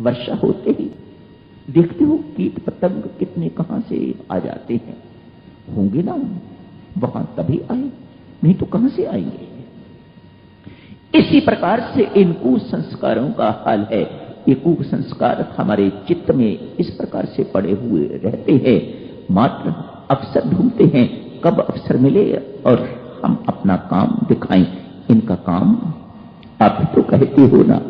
वर्षा होते ही देखते हो कीट पतंग कितने कहां से आ जाते हैं। होंगे ना वहां तभी आए, नहीं तो कहां से आएंगे। इसी प्रकार से इन कुसंस्कारों का हाल है। ये कुसंस्कार हमारे चित्त में इस प्रकार से पड़े हुए रहते हैं, मात्र अवसर ढूंढते हैं कब अवसर मिले और हम अपना काम दिखाएं। इनका काम आप तो कहते हो ना।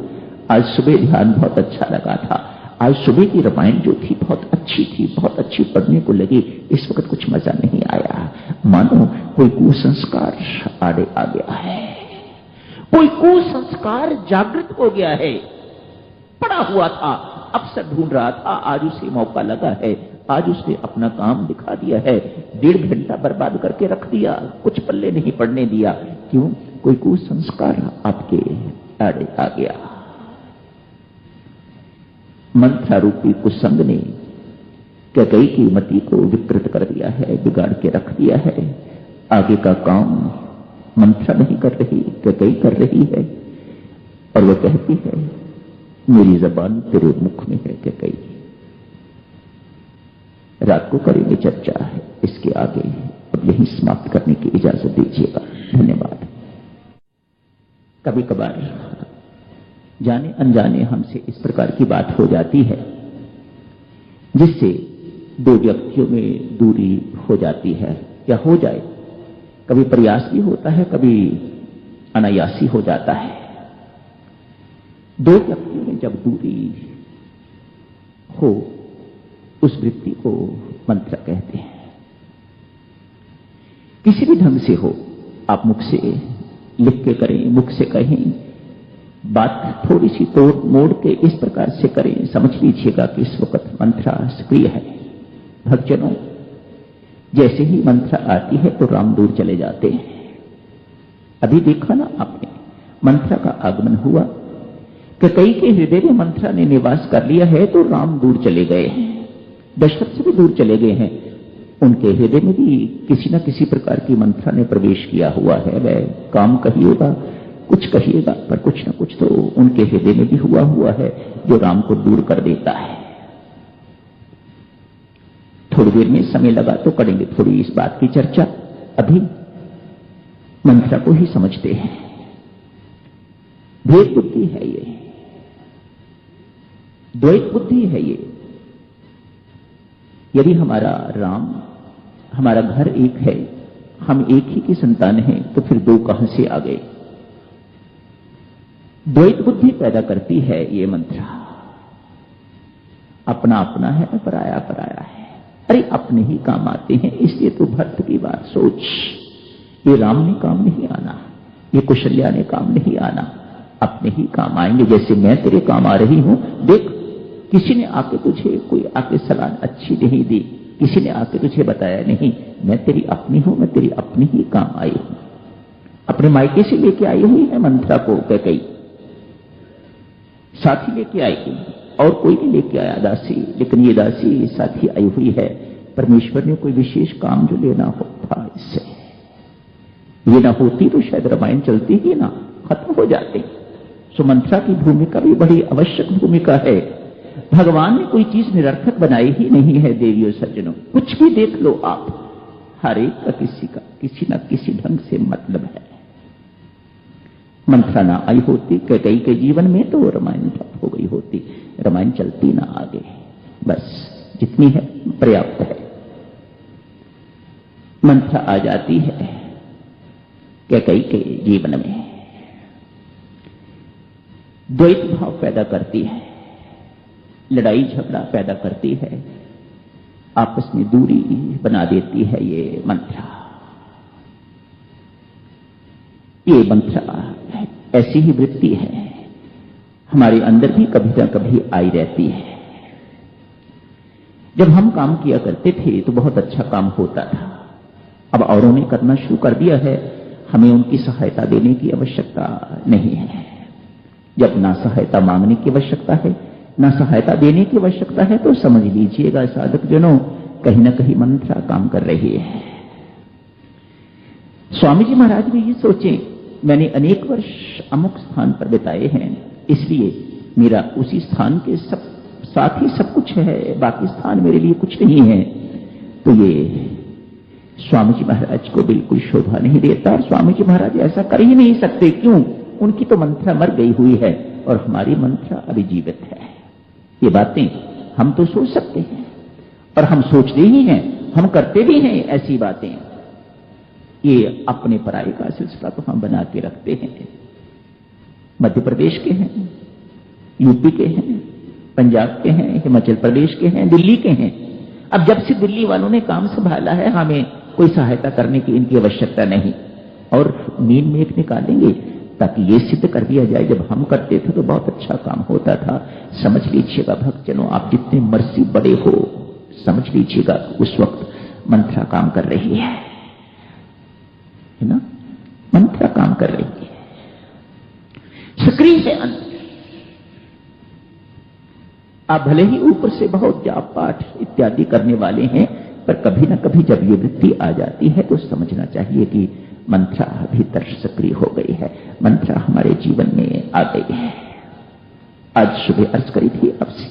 आज सुबह ध्यान बहुत अच्छा लगा था। आज सुबह की रामायण जो थी बहुत अच्छी थी, बहुत अच्छी पढ़ने को लगी। इस वक्त कुछ मजा नहीं आया, मानो कोई कुसंस्कार आड़े आ गया है, कोई कुसंस्कार जागृत हो गया है। पड़ा हुआ था, अवसर ढूंढ रहा था, आज उसे मौका लगा है, आज उसने अपना काम दिखा दिया है। 1.5 घंटा बर्बाद करके रख दिया, कुछ पल्ले नहीं पड़ने दिया। क्यों? कोई कुसंस्कार आपके आड़े आ गया। मंत्रारूपी कुसंग ने कैकेयी की मति को विकृत कर दिया है, बिगाड़ के रख दिया है। आगे का काम मंत्रा नहीं कर रही, कैकेयी कर रही है। और वो कहती है मेरी जबान तेरे मुख में है कैकेयी। रात को करेंगे चर्चा है इसके आगे, अब यही समाप्त करने की इजाजत दीजिएगा। धन्यवाद। कभी कभार जाने अनजाने हमसे इस प्रकार की बात हो जाती है जिससे दो व्यक्तियों में दूरी हो जाती है या हो जाए। कभी प्रयास भी होता है, कभी अनायासी हो जाता है। दो व्यक्तियों में जब दूरी हो उस वृत्ति को मंत्र कहते हैं। किसी भी ढंग से हो, आप मुख से लिख के करें, मुख से कहें, बात थोड़ी सी तोड़ मोड़ के इस प्रकार से करें, समझ लीजिएगा कि इस वक्त मंत्रा सक्रिय है। भक्तजनों, जैसे ही मंत्रा आती है तो राम दूर चले जाते हैं। अभी देखा ना आपने, मंत्रा का आगमन हुआ, कैकेयी के हृदय में मंत्रा ने निवास कर लिया है तो राम दूर चले गए हैं, दशरथ से भी दूर चले गए हैं। उनके हृदय में भी किसी न किसी प्रकार की मंत्रा ने प्रवेश किया हुआ है। वह काम कहिएगा, कुछ कहिएगा, पर कुछ न कुछ तो उनके हृदय में भी हुआ है जो राम को दूर कर देता है। थोड़ी देर में समय लगा तो करेंगे थोड़ी इस बात की चर्चा। अभी मंत्रा को ही समझते हैं। भेद बुद्धि है ये, द्वैत बुद्धि है ये। यदि हमारा राम, हमारा घर एक है, हम एक ही की संतान हैं, तो फिर दो कहां से आ गए? द्वैत बुद्धि पैदा करती है ये मंत्रा। अपना अपना है, पराया पराया है। अरे अपने ही काम आते हैं, इसलिए तो भक्त की बात सोच। ये राम ने काम नहीं आना, ये कुशल्या ने काम नहीं आना, अपने ही काम आएंगे। जैसे मैं तेरे काम आ रही हूं, देख किसी ने आके तुझे कोई आके सलाह अच्छी नहीं दी, किसी ने आके तुझे बताया नहीं, मैं तेरी अपनी हूं, मैं तेरी अपनी ही काम आई हूं। अपने मायके से लेके आई हुई है मंत्रा को कैकेयी, साथी लेके आई, और कोई नहीं लेके आया दासी, लेकिन ये दासी साथी आई हुई है। परमेश्वर ने कोई विशेष काम जो लेना होता इससे, ये ना होती तो शायद रामायण चलती ही ना, खत्म हो जाती। सो मंत्रा की भूमिका भी बड़ी आवश्यक भूमिका है। भगवान ने कोई चीज निरर्थक बनाई ही नहीं है। देवियों सज्जनों, कुछ भी देख लो आप, हर एक का किसी न किसी ढंग से मतलब है। मंत्रा ना आई होती कैकेयी के जीवन में तो रामायण ठप हो गई होती, रामायण चलती ना आगे। बस जितनी है पर्याप्त है। मंत्रा आ जाती है कैकेयी के जीवन में, द्वैत भाव पैदा करती है, लड़ाई झगड़ा पैदा करती है, आपस में दूरी बना देती है ये मंत्रा। ये मंत्रा ऐसी ही वृत्ति है, हमारे अंदर भी कभी ना कभी आई रहती है। जब हम काम किया करते थे तो बहुत अच्छा काम होता था। अब औरों ने करना शुरू कर दिया है, हमें उनकी सहायता देने की आवश्यकता नहीं है। जब ना सहायता मांगने की आवश्यकता है, ना सहायता देने की आवश्यकता है, तो समझ लीजिएगा साधक जनों, कहीं ना कहीं मंत्रा काम कर रही है। स्वामी जी महाराज भी ये सोचें, मैंने अनेक वर्ष अमुक स्थान पर बिताए हैं, इसलिए मेरा उसी स्थान के साथ ही सब कुछ है, बाकी स्थान मेरे लिए कुछ नहीं है, तो ये स्वामी जी महाराज को बिल्कुल शोभा नहीं देता। और स्वामी जी महाराज ऐसा कर ही नहीं सकते। क्यों? उनकी तो मंत्रा मर गई हुई है और हमारी मंत्रा अभी जीवित है। ये बातें हम तो सोच सकते हैं और हम सोचते ही हैं, हम करते भी हैं ऐसी बातें। ये अपने पराये का सिलसिला तो हम बना के रखते हैं। मध्य प्रदेश के हैं, यूपी के हैं, पंजाब के हैं, हिमाचल प्रदेश के हैं, दिल्ली के हैं। अब जब से दिल्ली वालों ने काम संभाला है, हमें कोई सहायता करने की इनकी आवश्यकता नहीं, और नींद में एक निकालेंगे ताकि ये सिद्ध कर दिया जाए जब हम करते थे तो बहुत अच्छा काम होता था। समझ लीजिएगा भक्तजनों, आप जितने मर्जी बड़े हो, समझ लीजिएगा उस वक्त मंत्रा काम कर रही है ना, मंत्रा काम कर रही है, सक्रिय है अंदर। आप भले ही ऊपर से बहुत जाप पाठ इत्यादि करने वाले हैं, पर कभी ना कभी जब ये वृत्ति आ जाती है तो समझना चाहिए कि मंत्रा भीतर सक्रिय हो गई है, मंत्रा हमारे जीवन में आ गई है। आज सुबह अर्ज करी थी आपसे,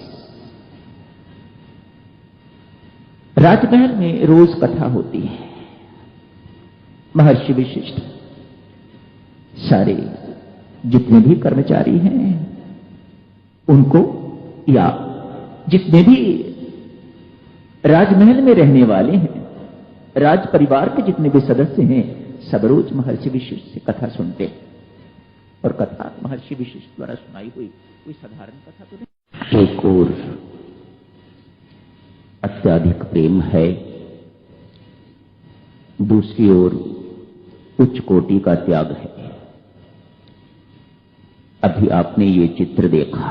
राजमहल में रोज कथा होती है। महर्षि विशिष्ट सारे जितने भी कर्मचारी हैं उनको, या जितने भी राजमहल में रहने वाले हैं, राज परिवार के जितने भी सदस्य हैं, सब रोज महर्षि विशिष्ट से कथा सुनते हैं। और कथा महर्षि विशिष्ट द्वारा सुनाई हुई कोई साधारण कथा तो नहीं। एक और अत्यधिक प्रेम है, दूसरी ओर उच्च कोटि का त्याग है। अभी आपने ये चित्र देखा,